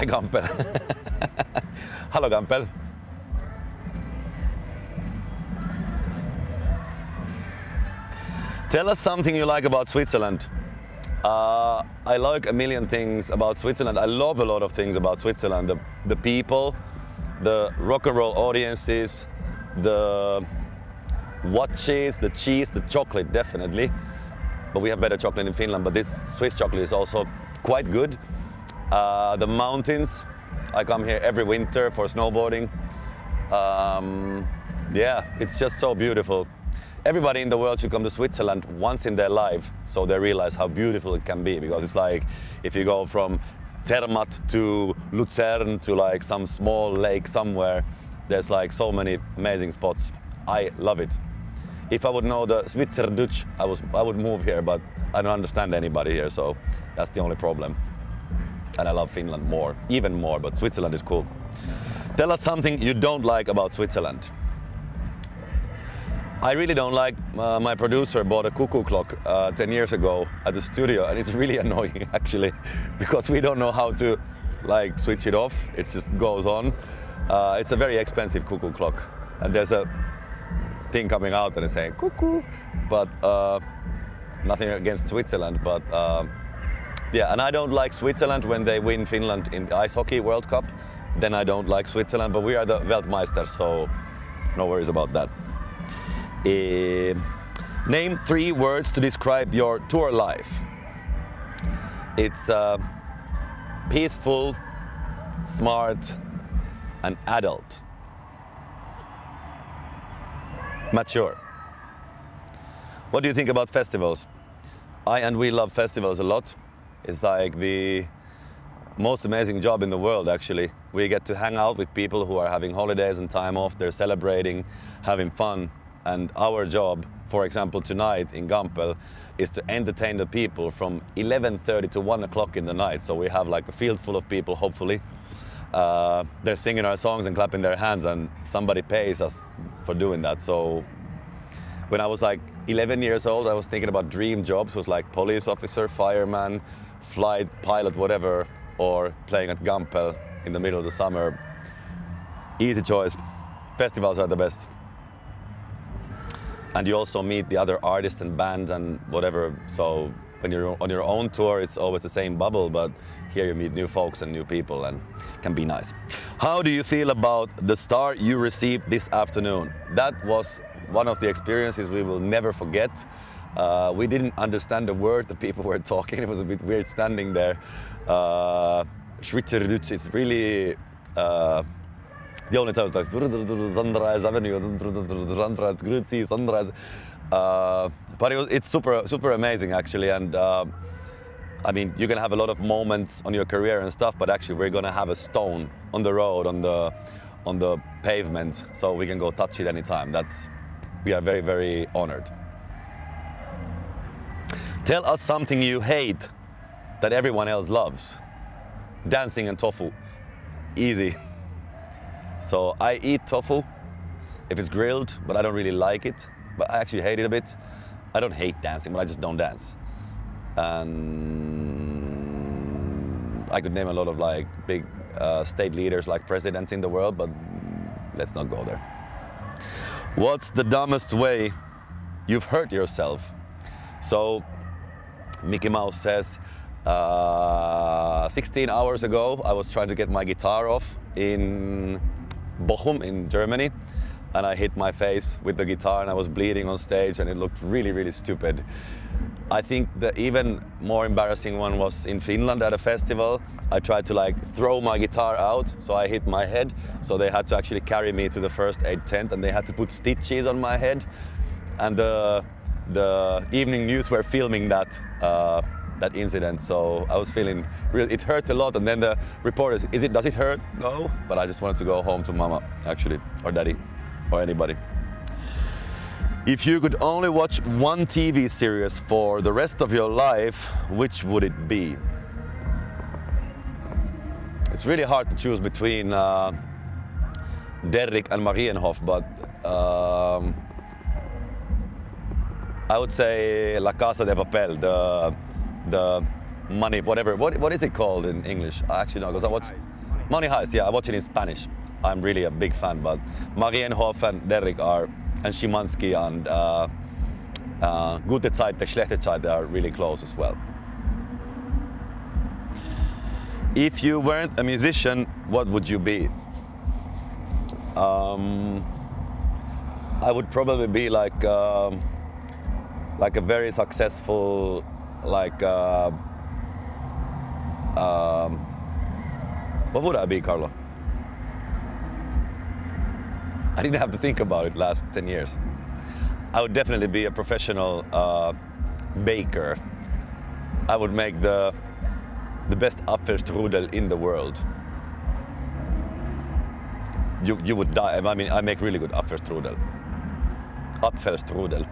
Hi, Gampel. Hello, Gampel. Tell us something you like about Switzerland. I like a million things about Switzerland. I love a lot of things about Switzerland. The people, the rock and roll audiences, the watches, the cheese, the chocolate, definitely. But we have better chocolate in Finland, but this Swiss chocolate is also quite good. The mountains, I come here every winter for snowboarding. Yeah, it's just so beautiful. Everybody in the world should come to Switzerland once in their life so they realize how beautiful it can be, because it's like if you go from Zermatt to Luzern to like some small lake somewhere, there's like so many amazing spots. I love it. If I would know the Schweizerdeutsch, I would move here, but I don't understand anybody here, so that's the only problem. And I love Finland more, even more, but Switzerland is cool. Tell us something you don't like about Switzerland. I really don't like, my producer bought a cuckoo clock 10 years ago at the studio, and it's really annoying actually, because we don't know how to like switch it off. It just goes on. It's a very expensive cuckoo clock, and there's a thing coming out and it's saying cuckoo, but nothing against Switzerland, but yeah, and I don't like Switzerland when they win Finland in the Ice Hockey World Cup. Then I don't like Switzerland, but we are the Weltmeister, so no worries about that. Name 3 words to describe your tour life. It's peaceful, smart, and adult. Mature. What do you think about festivals? We love festivals a lot. It's like the most amazing job in the world, actually. We get to hang out with people who are having holidays and time off. They're celebrating, having fun. And our job, for example, tonight in Gampel, is to entertain the people from 11:30 to 1 o'clock in the night. So we have like a field full of people, hopefully. They're singing our songs and clapping their hands, and somebody pays us for doing that. So when I was like 11 years old, I was thinking about dream jobs. It was like police officer, fireman, flight pilot, whatever, or playing at Gampel in the middle of the summer. Easy choice. Festivals are the best. And you also meet the other artists and bands and whatever. So when you're on your own tour, it's always the same bubble, but here you meet new folks and new people, and it can be nice. How do you feel about the star you received this afternoon? That was one of the experiences we will never forget. We didn't understand the word the people were talking. It was a bit weird standing there. Schweizerdeutsch is really the only time it's like Sunrise Avenue, Sunrise, Sunrise. But it's super amazing actually, and I mean, you can have a lot of moments on your career and stuff, but actually we're gonna have a stone on the road, on the pavement, so we can go touch it anytime. We are very honored. Tell us something you hate that everyone else loves. Dancing and tofu. Easy. So I eat tofu if it's grilled, but I don't really like it. But I actually hate it a bit. I don't hate dancing, but I just don't dance. And I could name a lot of like big state leaders, like presidents in the world, but let's not go there. What's the dumbest way you've hurt yourself? So Mickey Mouse says, 16 hours ago, I was trying to get my guitar off in Bochum in Germany, and I hit my face with the guitar and I was bleeding on stage, and it looked really stupid. I think the even more embarrassing one was in Finland at a festival. I tried to like throw my guitar out, so I hit my head, so they had to actually carry me to the first aid tent, and they had to put stitches on my head, and the evening news were filming that incident, so I was feeling it hurt a lot. And then the reporter said, does it hurt? No, but I just wanted to go home to mama, actually, or daddy, or anybody. If you could only watch one TV series for the rest of your life, which would it be? It's really hard to choose between Derrick and Marienhof, but I would say La Casa de Papel, the money, whatever. What is it called in English? I actually know, because I watch Money Heist. Yeah, I watch it in Spanish. I'm really a big fan, but Marienhof and Derek are, and Szymanski and Gute Zeit, the schlechte Zeit, they are really close as well. If you weren't a musician, what would you be? I would probably be like a very successful, what would I be, Carlo? I didn't have to think about it last 10 years. I would definitely be a professional baker. I would make the best Apfelstrudel in the world. You would die. I mean, I make really good Apfelstrudel. Apfelstrudel.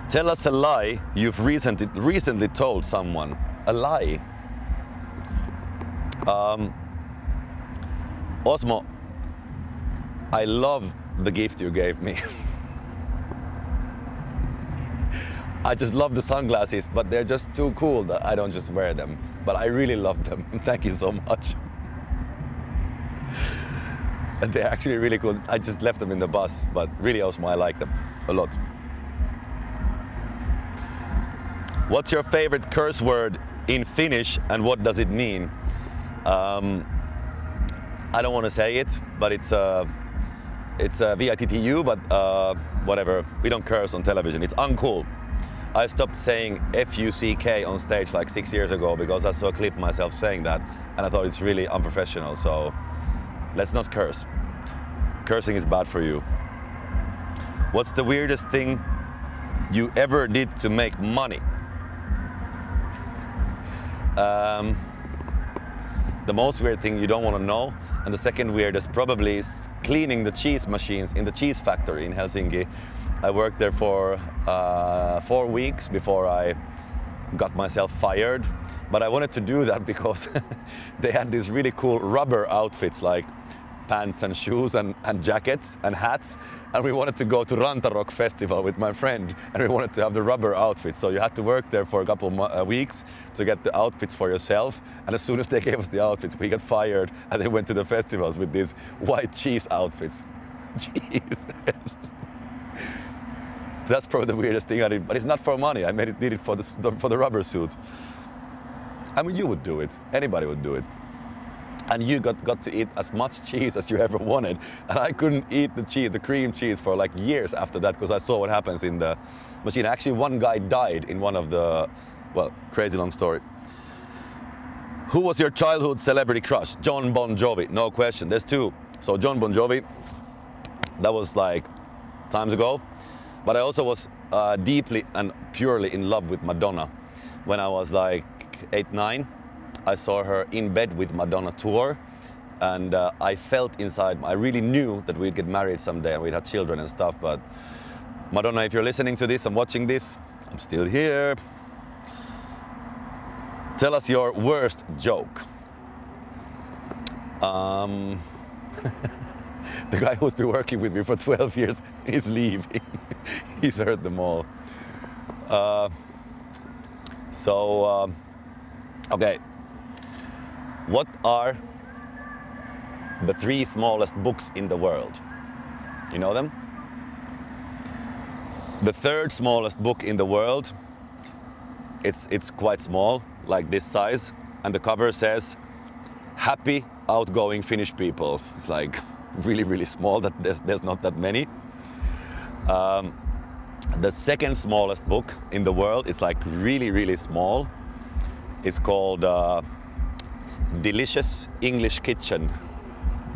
Tell us a lie you've recently told someone. A lie. Osmo, I love the gift you gave me. I just love the sunglasses, but they're just too cool that I don't just wear them. But I really love them. Thank you so much. And they're actually really cool. I just left them in the bus, but really Osmo, I like them a lot. What's your favorite curse word in Finnish and what does it mean? I don't want to say it, but it's VITTU, but whatever. We don't curse on television. It's uncool. I stopped saying F-U-C-K on stage like 6 years ago because I saw a clip myself saying that, and I thought it's really unprofessional. So let's not curse. Cursing is bad for you. What's the weirdest thing you ever did to make money? The most weird thing you don't want to know, and the second weirdest probably is cleaning the cheese machines in the cheese factory in Helsinki. I worked there for 4 weeks before I got myself fired, but I wanted to do that because they had these really cool rubber outfits like pants and shoes and jackets and hats, and we wanted to go to Rantarock festival with my friend, and we wanted to have the rubber outfits, so you had to work there for a couple weeks to get the outfits for yourself, and as soon as they gave us the outfits we got fired and they went to the festivals with these white cheese outfits. Jeez. That's probably the weirdest thing I did, but it's not for money. I did it for the rubber suit. I mean, you would do it, anybody would do it. And you got to eat as much cheese as you ever wanted. And I couldn't eat the cream cheese for like years after that because I saw what happens in the machine. Actually, one guy died in one of the, well, crazy long story. Who was your childhood celebrity crush? John Bon Jovi, no question. There's two. So John Bon Jovi, that was like times ago. But I also was deeply and purely in love with Madonna. When I was like 8, 9. I saw her in bed with Madonna tour, and I felt inside, I really knew that we'd get married someday and we'd have children and stuff, but Madonna, if you're listening to this and watching this, I'm still here. Tell us your worst joke. The guy who's been working with me for 12 years is leaving. He's heard them all. Okay. What are the 3 smallest books in the world? You know them? The 3rd smallest book in the world, it's quite small, like this size, and the cover says, "Happy, outgoing Finnish people." It's like really, really small, that there's not that many. The 2nd smallest book in the world is like really, really small. It's called Delicious English Kitchen.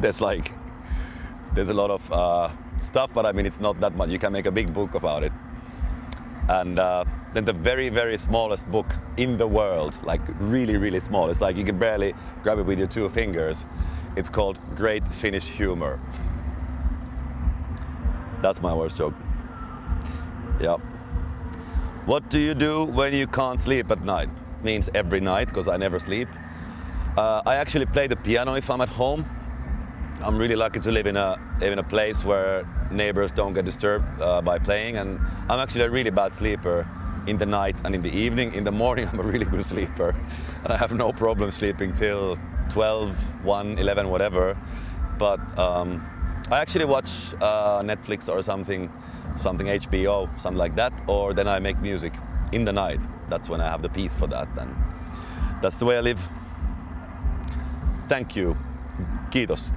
There's a lot of stuff, but I mean, it's not that much. You can make a big book about it. And then the very, very smallest book in the world, like really, really small. It's like you can barely grab it with your 2 fingers. It's called Great Finnish Humor. That's my worst joke. Yeah. What do you do when you can't sleep at night? Means every night, because I never sleep. I actually play the piano if I'm at home. I'm really lucky to live in a place where neighbors don't get disturbed by playing, and I'm actually a really bad sleeper in the night and in the evening. In the morning, I'm a really good sleeper, and I have no problem sleeping till 12, 1, 11, whatever. But I actually watch Netflix or something HBO, something like that, or then I make music in the night. That's when I have the peace for that, and that's the way I live. Thank you. Kiitos.